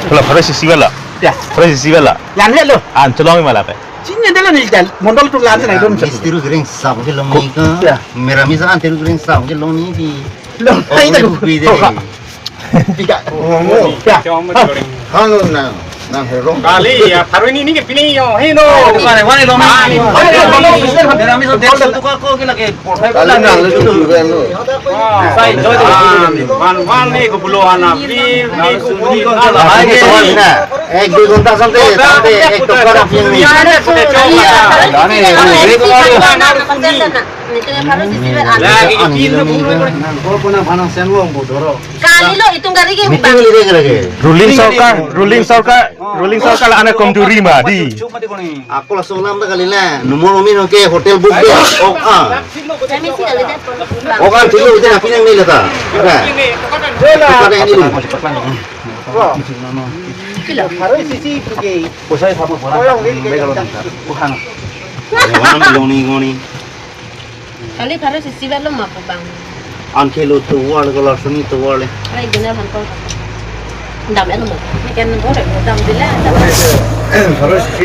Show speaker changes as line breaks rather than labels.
Kalau harus isi bela,
Ya.
harus isi bela.
Lan hello.
Celong malah pe.
Cinnya dalam ni jal. Mondol tu lan sana dom.
Mistiru gering sabu ke lomi ka.
Ya.
Mera misa antiru gering sabu ke lomi di.
Lom ai dah.
Bide.
Tiga. Ya.
Halo na. Na hero.
Kali ya, baru ini ke pilih yo, hino.
Bukan, wani dong.
Mera
misa del tukar ko kila ke portai
Kali na lu tu geren lu.
Sai, joy to.
Wan nih kebulo anak, pi kebulo
Lagi tuan na. Ek di gunta sampai ek tukar apin ni.
Lagi itu
Kali lo itu nggak lagi
Meeting lagi lagi.
Ruling Sarkar lah anak komduri mah di.
Aku langsung lambat kali na. Nomor umi ke hotel book dia. Oh ah.
Kami sih kali deh.
Oh kan dulu itu apa yang ni lah tak? Bukan. Bukan yang ini.
Kilo.
Harus sisi pergi.
Pusai sama
Orang ni
Bukan.
Orang belum ni ngoni.
Kali harus sisi belum apa bang?
Anke lu tu wal kalau seni tu wal.
Ay gina han ko. Dam elo mo. Kan ko re dam dila.